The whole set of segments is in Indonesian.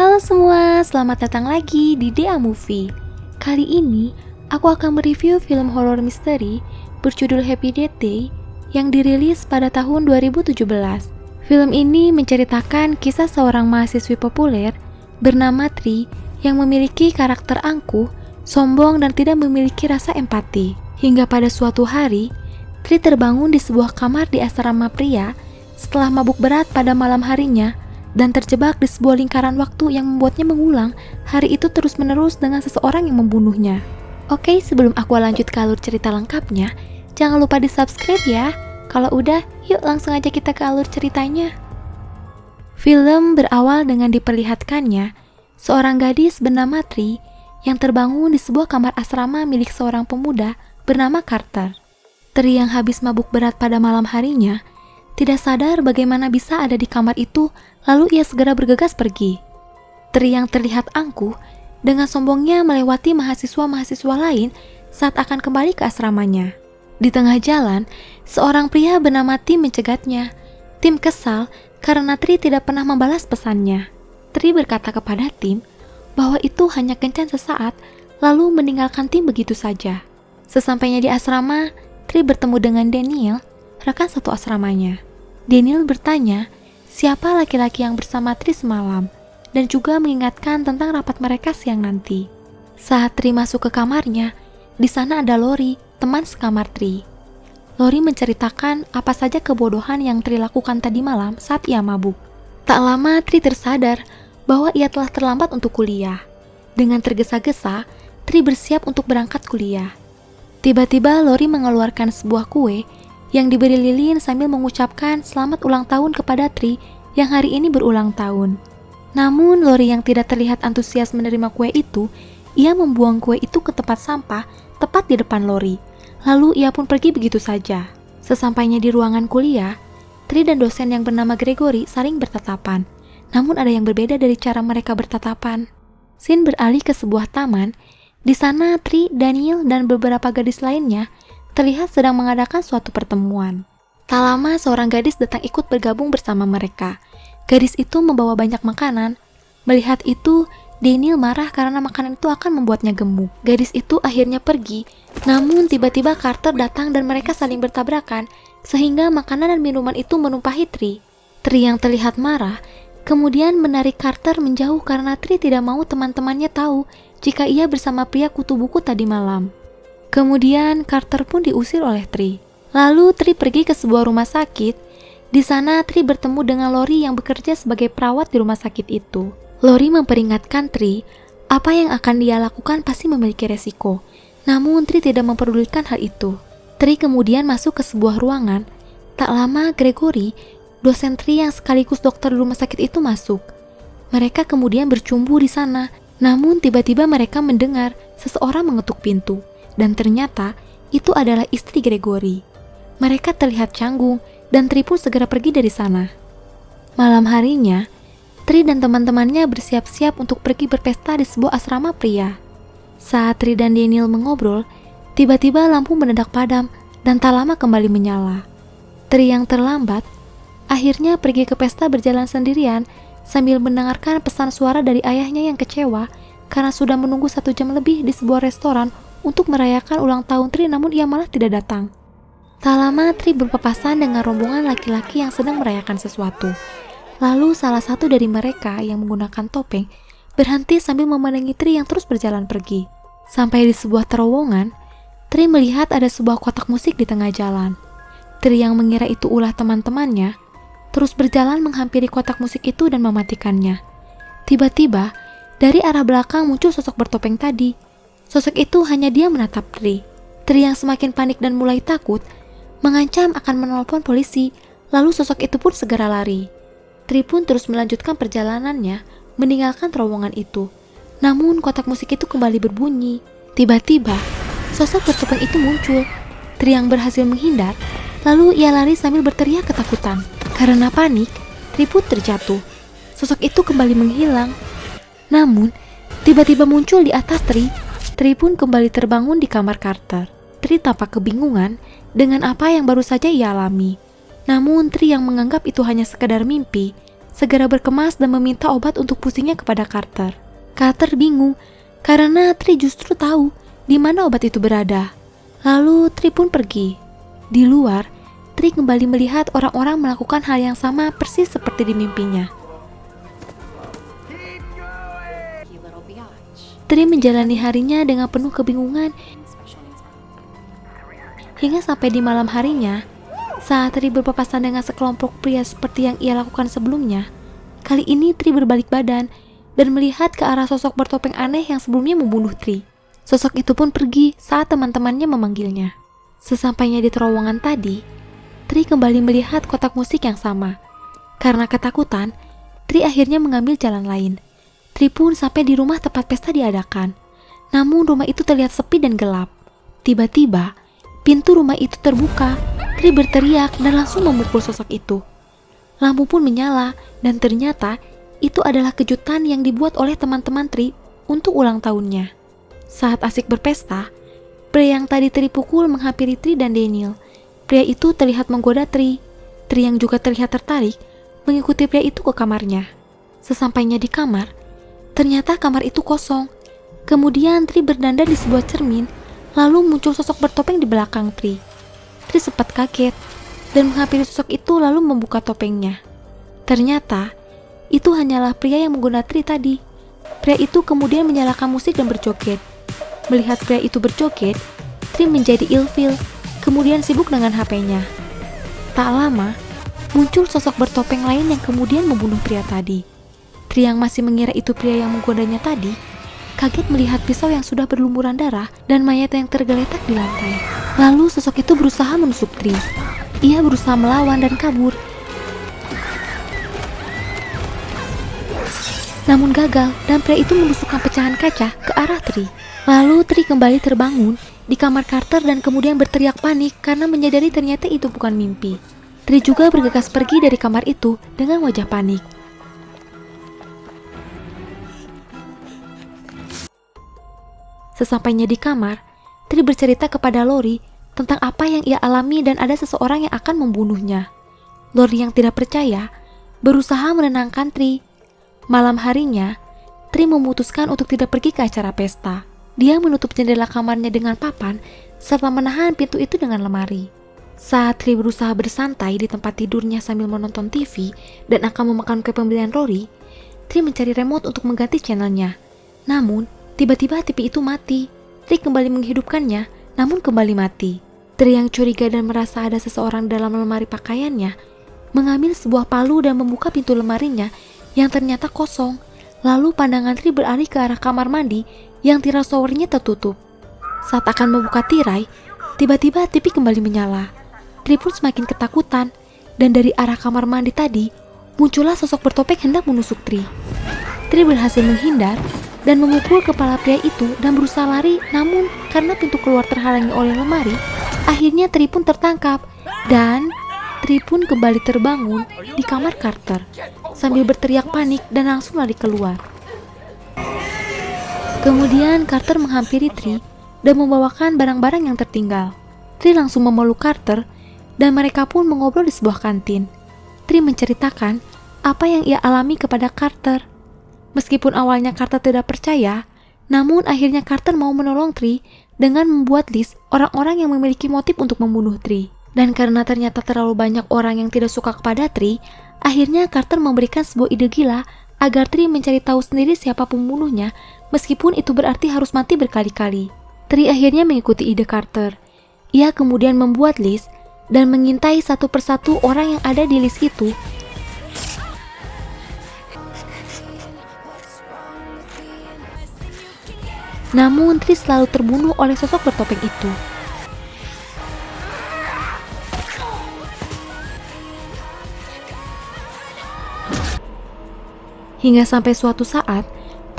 Halo semua, selamat datang lagi di Dea Movie. Kali ini, aku akan mereview film horor misteri berjudul Happy Death Day yang dirilis pada tahun 2017. Film ini menceritakan kisah seorang mahasiswi populer bernama Tri yang memiliki karakter angkuh, sombong, dan tidak memiliki rasa empati. Hingga pada suatu hari, Tri terbangun di sebuah kamar di asrama pria setelah mabuk berat pada malam harinya dan terjebak di sebuah lingkaran waktu yang membuatnya mengulang hari itu terus-menerus dengan seseorang yang membunuhnya. Oke, sebelum aku lanjut ke alur cerita lengkapnya, jangan lupa di subscribe ya. Kalau udah, yuk langsung aja kita ke alur ceritanya. Film berawal dengan diperlihatkannya seorang gadis bernama Tri yang terbangun di sebuah kamar asrama milik seorang pemuda bernama Carter. Tri yang habis mabuk berat pada malam harinya tidak sadar bagaimana bisa ada di kamar itu, lalu ia segera bergegas pergi. Tri yang terlihat angkuh dengan sombongnya melewati mahasiswa-mahasiswa lain saat akan kembali ke asramanya. Di tengah jalan, seorang pria bernama Tim mencegatnya. Tim kesal karena Tri tidak pernah membalas pesannya. Tri berkata kepada Tim bahwa itu hanya kencan sesaat, lalu meninggalkan Tim begitu saja. Sesampainya di asrama, Tri bertemu dengan Daniel, rekan satu asramanya. Daniel bertanya siapa laki-laki yang bersama Tri semalam dan juga mengingatkan tentang rapat mereka siang nanti. Saat Tri masuk ke kamarnya, di sana ada Lori, teman sekamar Tri. Lori menceritakan apa saja kebodohan yang Tri lakukan tadi malam saat ia mabuk. Tak lama Tri tersadar bahwa ia telah terlambat untuk kuliah. Dengan tergesa-gesa, Tri bersiap untuk berangkat kuliah. Tiba-tiba Lori mengeluarkan sebuah kue yang diberi lilin sambil mengucapkan selamat ulang tahun kepada Tri yang hari ini berulang tahun. Namun Lori yang tidak terlihat antusias menerima kue itu, ia membuang kue itu ke tempat sampah tepat di depan Lori. Lalu ia pun pergi begitu saja. Sesampainya di ruangan kuliah, Tri dan dosen yang bernama Gregory saling bertatapan. Namun ada yang berbeda dari cara mereka bertatapan. Scene beralih ke sebuah taman. Di sana Tri, Daniel, dan beberapa gadis lainnya terlihat sedang mengadakan suatu pertemuan. Tak lama seorang gadis datang ikut bergabung bersama mereka. Gadis itu membawa banyak makanan. Melihat itu, Daniel marah karena makanan itu akan membuatnya gemuk. Gadis itu akhirnya pergi, namun tiba-tiba Carter datang dan mereka saling bertabrakan, sehingga makanan dan minuman itu menumpahi Tri. Tri yang terlihat marah, kemudian menarik Carter menjauh karena Tri tidak mau teman-temannya tahu jika ia bersama pria kutu buku tadi malam. Kemudian Carter pun diusir oleh Tri. Lalu Tri pergi ke sebuah rumah sakit. Di sana Tri bertemu dengan Lori yang bekerja sebagai perawat di rumah sakit itu. Lori memperingatkan Tri, apa yang akan dia lakukan pasti memiliki resiko. Namun Tri tidak memperdulikan hal itu. Tri kemudian masuk ke sebuah ruangan. Tak lama Gregory, dosen Tri yang sekaligus dokter di rumah sakit itu masuk. Mereka kemudian bercumbu di sana. Namun tiba-tiba mereka mendengar seseorang mengetuk pintu. Dan ternyata itu adalah istri Gregory. Mereka terlihat canggung dan Tri pun segera pergi dari sana. Malam harinya, Tri dan teman-temannya bersiap-siap untuk pergi berpesta di sebuah asrama pria. Saat Tri dan Daniel mengobrol, tiba-tiba lampu mendadak padam dan tak lama kembali menyala. Tri yang terlambat akhirnya pergi ke pesta berjalan sendirian sambil mendengarkan pesan suara dari ayahnya yang kecewa karena sudah menunggu 1 jam lebih di sebuah restoran untuk merayakan ulang tahun Tri, namun ia malah tidak datang. Tak lama Tri berpapasan dengan rombongan laki-laki yang sedang merayakan sesuatu. Lalu salah satu dari mereka yang menggunakan topeng berhenti sambil memandangi Tri yang terus berjalan pergi. Sampai di sebuah terowongan, Tri melihat ada sebuah kotak musik di tengah jalan. Tri yang mengira itu ulah teman-temannya terus berjalan menghampiri kotak musik itu dan mematikannya. Tiba-tiba dari arah belakang muncul sosok bertopeng tadi. Sosok itu hanya dia menatap Tri. Tri yang semakin panik dan mulai takut, mengancam akan menelpon polisi, lalu sosok itu pun segera lari. Tri pun terus melanjutkan perjalanannya, meninggalkan terowongan itu. Namun kotak musik itu kembali berbunyi. Tiba-tiba, sosok bertopeng itu muncul. Tri yang berhasil menghindar, lalu ia lari sambil berteriak ketakutan. Karena panik, Tri pun terjatuh. Sosok itu kembali menghilang. Namun, tiba-tiba muncul di atas Tri. Tri pun kembali terbangun di kamar Carter. Tri tampak kebingungan dengan apa yang baru saja ia alami. Namun Tri yang menganggap itu hanya sekedar mimpi, segera berkemas dan meminta obat untuk pusingnya kepada Carter. Carter bingung karena Tri justru tahu di mana obat itu berada. Lalu Tri pun pergi. Di luar, Tri kembali melihat orang-orang melakukan hal yang sama persis seperti di mimpinya. Tri menjalani harinya dengan penuh kebingungan hingga sampai di malam harinya, saat Tri berpapasan dengan sekelompok pria seperti yang ia lakukan sebelumnya. Kali ini Tri berbalik badan dan melihat ke arah sosok bertopeng aneh yang sebelumnya membunuh Tri. Sosok itu pun pergi saat teman-temannya memanggilnya. Sesampainya di terowongan tadi, Tri kembali melihat kotak musik yang sama. Karena ketakutan, Tri akhirnya mengambil jalan lain. Tri pun sampai di rumah tempat pesta diadakan. Namun rumah itu terlihat sepi dan gelap. Tiba-tiba, pintu rumah itu terbuka. Tri berteriak dan langsung memukul sosok itu. Lampu pun menyala dan ternyata itu adalah kejutan yang dibuat oleh teman-teman Tri untuk ulang tahunnya. Saat asik berpesta, pria yang tadi Tri pukul menghampiri Tri dan Daniel. Pria itu terlihat menggoda Tri. Tri yang juga terlihat tertarik mengikuti pria itu ke kamarnya. Sesampainya di kamar, ternyata kamar itu kosong. Kemudian Tri berdandar di sebuah cermin, lalu muncul sosok bertopeng di belakang Tri. Tri sempat kaget dan menghampiri sosok itu lalu membuka topengnya. Ternyata itu hanyalah pria yang menggoda Tri tadi. Pria itu kemudian menyalakan musik dan berjoget. Melihat pria itu berjoget, Tri menjadi ilfil, kemudian sibuk dengan HP-nya. Tak lama, muncul sosok bertopeng lain yang kemudian membunuh pria tadi. Tri yang masih mengira itu pria yang menggodanya tadi, kaget melihat pisau yang sudah berlumuran darah dan mayat yang tergeletak di lantai. Lalu sosok itu berusaha menusuk Tri. Ia berusaha melawan dan kabur. Namun gagal dan pria itu menusukkan pecahan kaca ke arah Tri. Lalu Tri kembali terbangun di kamar Carter dan kemudian berteriak panik karena menyadari ternyata itu bukan mimpi. Tri juga bergegas pergi dari kamar itu dengan wajah panik. Sesampainya di kamar, Tri bercerita kepada Lori tentang apa yang ia alami dan ada seseorang yang akan membunuhnya. Lori yang tidak percaya berusaha menenangkan Tri. Malam harinya, Tri memutuskan untuk tidak pergi ke acara pesta. Dia menutup jendela kamarnya dengan papan serta menahan pintu itu dengan lemari. Saat Tri berusaha bersantai di tempat tidurnya sambil menonton TV dan akan memakan kue pembelian Lori, Tri mencari remote untuk mengganti channelnya. Namun, tiba-tiba TV itu mati. Tri kembali menghidupkannya, namun kembali mati. Tri yang curiga dan merasa ada seseorang dalam lemari pakaiannya, mengambil sebuah palu dan membuka pintu lemarinya yang ternyata kosong. Lalu pandangan Tri beralih ke arah kamar mandi yang tirai showernya tertutup. Saat akan membuka tirai, tiba-tiba TV kembali menyala. Tri pun semakin ketakutan, dan dari arah kamar mandi tadi, muncullah sosok bertopeng hendak menusuk Tri. Tri berhasil menghindar dan memukul kepala pria itu dan berusaha lari, namun karena pintu keluar terhalangi oleh lemari, akhirnya Tri pun tertangkap dan Tri pun kembali terbangun di kamar Carter sambil berteriak panik dan langsung lari keluar. Kemudian Carter menghampiri Tri dan membawakan barang-barang yang tertinggal. Tri langsung memeluk Carter dan mereka pun mengobrol di sebuah kantin. Tri menceritakan apa yang ia alami kepada Carter. Meskipun awalnya Carter tidak percaya, namun akhirnya Carter mau menolong Tri dengan membuat list orang-orang yang memiliki motif untuk membunuh Tri. Dan karena ternyata terlalu banyak orang yang tidak suka kepada Tri, akhirnya Carter memberikan sebuah ide gila agar Tri mencari tahu sendiri siapa pembunuhnya, meskipun itu berarti harus mati berkali-kali. Tri akhirnya mengikuti ide Carter. Ia kemudian membuat list dan mengintai satu persatu orang yang ada di list itu. Namun Tri selalu terbunuh oleh sosok bertopeng itu. Hingga sampai suatu saat,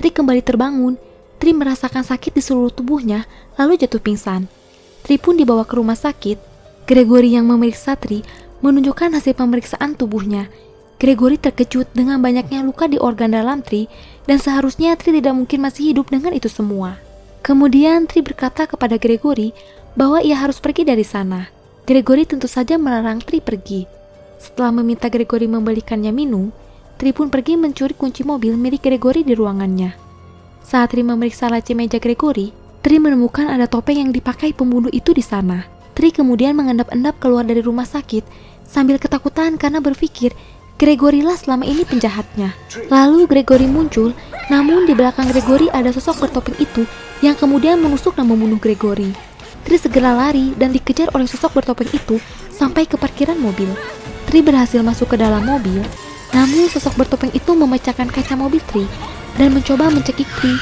Tri kembali terbangun. Tri merasakan sakit di seluruh tubuhnya, lalu jatuh pingsan. Tri pun dibawa ke rumah sakit. Gregory yang memeriksa Tri menunjukkan hasil pemeriksaan tubuhnya. Gregory terkejut dengan banyaknya luka di organ dalam Tri, dan seharusnya Tri tidak mungkin masih hidup dengan itu semua. Kemudian Tri berkata kepada Gregory bahwa ia harus pergi dari sana. Gregory tentu saja melarang Tri pergi. Setelah meminta Gregory membelikannya minum, Tri pun pergi mencuri kunci mobil milik Gregory di ruangannya. Saat Tri memeriksa laci meja Gregory, Tri menemukan ada topeng yang dipakai pembunuh itu di sana. Tri kemudian mengendap-endap keluar dari rumah sakit sambil ketakutan karena berpikir Gregory lah selama ini penjahatnya. Lalu Gregory muncul, namun di belakang Gregory ada sosok bertopeng itu yang kemudian menusuk dan membunuh Gregory. Tri segera lari dan dikejar oleh sosok bertopeng itu sampai ke parkiran mobil. Tri berhasil masuk ke dalam mobil, namun sosok bertopeng itu memecahkan kaca mobil Tri dan mencoba mencekik Tri.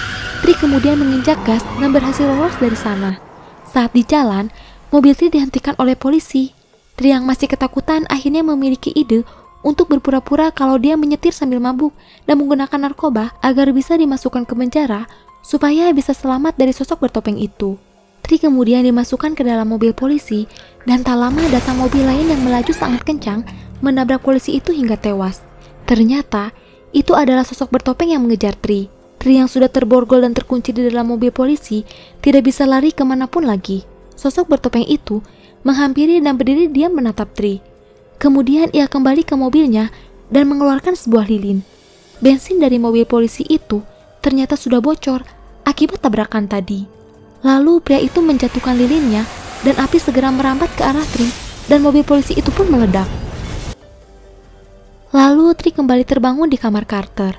Tri kemudian menginjak gas dan berhasil lolos dari sana. Saat di jalan, mobil Tri dihentikan oleh polisi. Tri yang masih ketakutan akhirnya memiliki ide untuk berpura-pura kalau dia menyetir sambil mabuk dan menggunakan narkoba agar bisa dimasukkan ke penjara supaya bisa selamat dari sosok bertopeng itu. Tri kemudian dimasukkan ke dalam mobil polisi dan tak lama datang mobil lain yang melaju sangat kencang menabrak polisi itu hingga tewas. Ternyata itu adalah sosok bertopeng yang mengejar Tri. Tri yang sudah terborgol dan terkunci di dalam mobil polisi tidak bisa lari kemanapun lagi. Sosok bertopeng itu menghampiri dan berdiri diam menatap Tri. Kemudian ia kembali ke mobilnya dan mengeluarkan sebuah lilin. Bensin dari mobil polisi itu ternyata sudah bocor akibat tabrakan tadi. Lalu pria itu menjatuhkan lilinnya dan api segera merambat ke arah Tri dan mobil polisi itu pun meledak. Lalu Tri kembali terbangun di kamar Carter.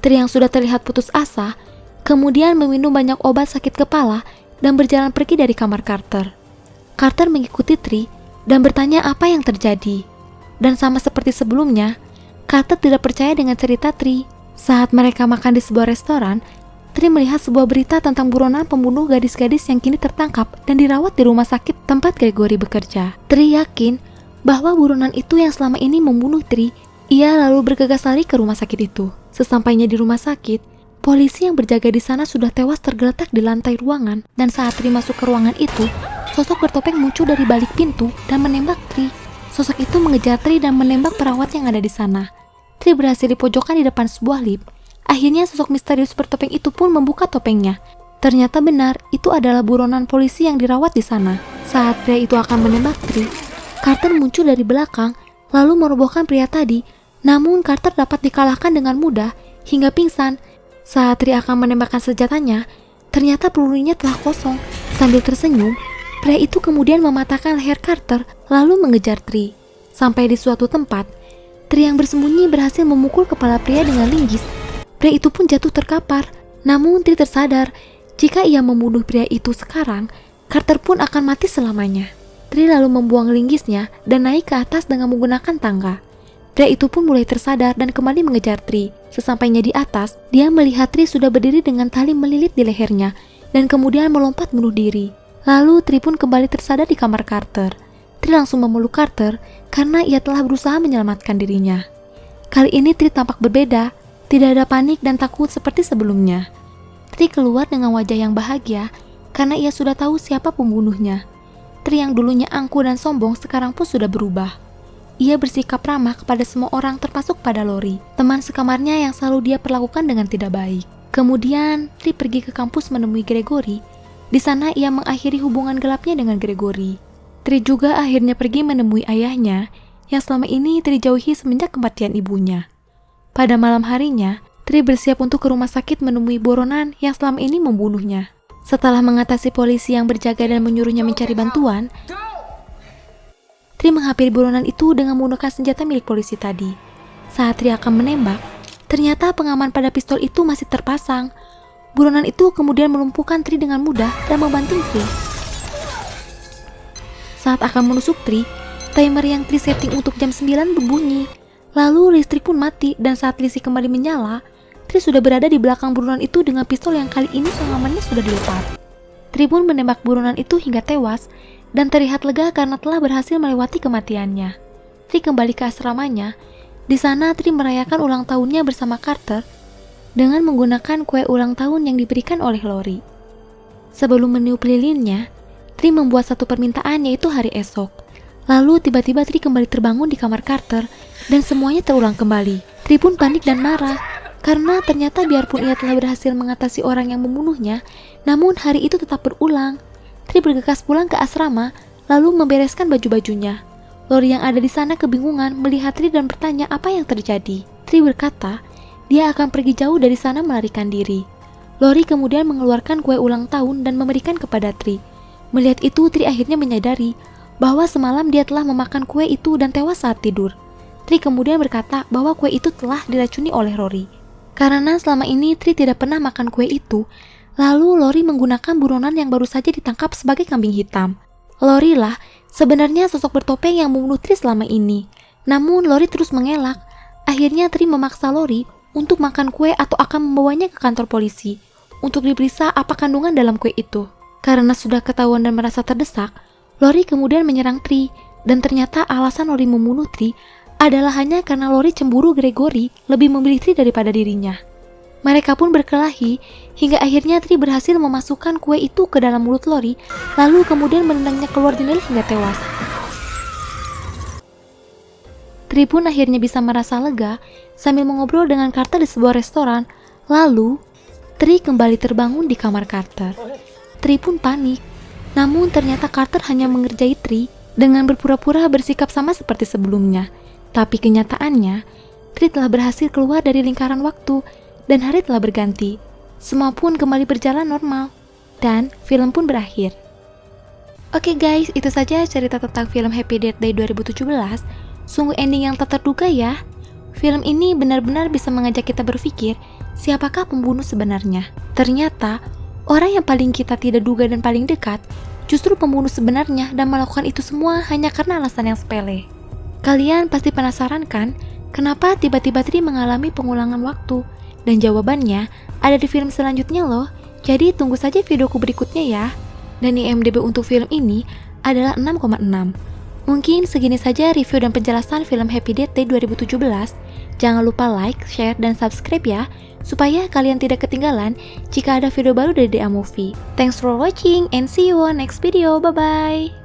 Tri yang sudah terlihat putus asa, kemudian meminum banyak obat sakit kepala dan berjalan pergi dari kamar Carter. Carter mengikuti Tri dan bertanya apa yang terjadi. Dan sama seperti sebelumnya, Carter tidak percaya dengan cerita Tri. Saat mereka makan di sebuah restoran, Tri melihat sebuah berita tentang buronan pembunuh gadis-gadis yang kini tertangkap dan dirawat di rumah sakit tempat Gregory bekerja. Tri yakin bahwa buronan itu yang selama ini membunuh Tri. Ia lalu bergegas lari ke rumah sakit itu. Sesampainya di rumah sakit, polisi yang berjaga di sana sudah tewas tergeletak di lantai ruangan. Dan saat Tri masuk ke ruangan itu, sosok bertopeng muncul dari balik pintu dan menembak Tri. Sosok itu mengejar Tri dan menembak perawat yang ada di sana. Tri berhasil dipojokkan di depan sebuah lift. Akhirnya sosok misterius bertopeng itu pun membuka topengnya. Ternyata benar, itu adalah buronan polisi yang dirawat di sana. Saat pria itu akan menembak Tri, Carter muncul dari belakang lalu merobohkan pria tadi. Namun Carter dapat dikalahkan dengan mudah hingga pingsan. Saat Tri akan menembakkan senjatanya, ternyata pelurunya telah kosong. Sambil tersenyum, pria itu kemudian mematahkan leher Carter lalu mengejar Tri. Sampai di suatu tempat, Tri yang bersembunyi berhasil memukul kepala pria dengan linggis. Pria itu pun jatuh terkapar. Namun Tri tersadar jika ia membunuh pria itu sekarang, Carter pun akan mati selamanya. Tri lalu membuang linggisnya dan naik ke atas dengan menggunakan tangga. Pria itu pun mulai tersadar dan kembali mengejar Tri. Sesampainya di atas, dia melihat Tri sudah berdiri dengan tali melilit di lehernya dan kemudian melompat bunuh diri. Lalu Tri pun kembali tersadar di kamar Carter. Tri langsung memeluk Carter karena ia telah berusaha menyelamatkan dirinya. Kali ini Tri tampak berbeda, tidak ada panik dan takut seperti sebelumnya. Tri keluar dengan wajah yang bahagia karena ia sudah tahu siapa pembunuhnya. Tri yang dulunya angkuh dan sombong sekarang pun sudah berubah. Ia bersikap ramah kepada semua orang termasuk pada Lori, teman sekamarnya yang selalu dia perlakukan dengan tidak baik. Kemudian Tri pergi ke kampus menemui Gregory. Di sana ia mengakhiri hubungan gelapnya dengan Gregory. Tri juga akhirnya pergi menemui ayahnya yang selama ini Tri jauhi semenjak kematian ibunya. Pada malam harinya, Tri bersiap untuk ke rumah sakit menemui buronan yang selama ini membunuhnya. Setelah mengatasi polisi yang berjaga dan menyuruhnya mencari bantuan, Tri menghampiri buronan itu dengan menggunakan senjata milik polisi tadi. Saat Tri akan menembak, ternyata pengaman pada pistol itu masih terpasang. Buronan itu kemudian melumpuhkan Tri dengan mudah dan membanting Tri. Saat akan menusuk Tri, timer yang Tri setting untuk jam 9 berbunyi. Lalu listrik pun mati dan saat listrik kembali menyala, Tri sudah berada di belakang buronan itu dengan pistol yang kali ini pengamannya sudah dilepas. Tri pun menembak buronan itu hingga tewas dan terlihat lega karena telah berhasil melewati kematiannya. Tri kembali ke asramanya. Di sana Tri merayakan ulang tahunnya bersama Carter dengan menggunakan kue ulang tahun yang diberikan oleh Lori. Sebelum meniup lilinnya, Tri membuat satu permintaan yaitu hari esok. Lalu tiba-tiba Tri kembali terbangun di kamar Carter dan semuanya terulang kembali. Tri pun panik dan marah karena ternyata biarpun ia telah berhasil mengatasi orang yang membunuhnya, namun hari itu tetap berulang. Tri bergegas pulang ke asrama lalu membereskan baju-bajunya. Lori yang ada di sana kebingungan melihat Tri dan bertanya apa yang terjadi. Tri berkata, dia akan pergi jauh dari sana melarikan diri. Lori kemudian mengeluarkan kue ulang tahun dan memberikan kepada Tri. Melihat itu, Tri akhirnya menyadari bahwa semalam dia telah memakan kue itu dan tewas saat tidur. Tri kemudian berkata bahwa kue itu telah diracuni oleh Rory. Karena selama ini Tri tidak pernah makan kue itu, lalu Lori menggunakan buronan yang baru saja ditangkap sebagai kambing hitam. Lori lah sebenarnya sosok bertopeng yang membunuh Tri selama ini. Namun Lori terus mengelak. Akhirnya Tri memaksa Lori untuk makan kue atau akan membawanya ke kantor polisi untuk diperiksa apa kandungan dalam kue itu. Karena sudah ketahuan dan merasa terdesak, Lori kemudian menyerang Tri, dan ternyata alasan Lori membunuh Tri adalah hanya karena Lori cemburu Gregory lebih memilih Tri daripada dirinya. Mereka pun berkelahi hingga akhirnya Tri berhasil memasukkan kue itu ke dalam mulut Lori, lalu kemudian menendangnya keluar jendela hingga tewas. Tri pun akhirnya bisa merasa lega sambil mengobrol dengan Carter di sebuah restoran. Lalu Tri kembali terbangun di kamar Carter. Tri pun panik. Namun ternyata Carter hanya mengerjai Tri dengan berpura-pura bersikap sama seperti sebelumnya. Tapi kenyataannya, Tri telah berhasil keluar dari lingkaran waktu dan hari telah berganti. Semua pun kembali berjalan normal. Dan film pun berakhir. Oke guys, itu saja cerita tentang film Happy Death Day 2017. Sungguh ending yang tak terduga ya. Film ini benar-benar bisa mengajak kita berpikir, siapakah pembunuh sebenarnya? Ternyata, orang yang paling kita tidak duga dan paling dekat justru pembunuh sebenarnya dan melakukan itu semua hanya karena alasan yang sepele. Kalian pasti penasaran kan, kenapa tiba-tiba Tri mengalami pengulangan waktu? Dan jawabannya ada di film selanjutnya loh, jadi tunggu saja videoku berikutnya ya. Dan IMDb untuk film ini adalah 6,6. Mungkin segini saja review dan penjelasan film Happy Death Day 2017. Jangan lupa like, share, dan subscribe ya, supaya kalian tidak ketinggalan jika ada video baru dari DA Movie. Thanks for watching and see you on next video, bye-bye!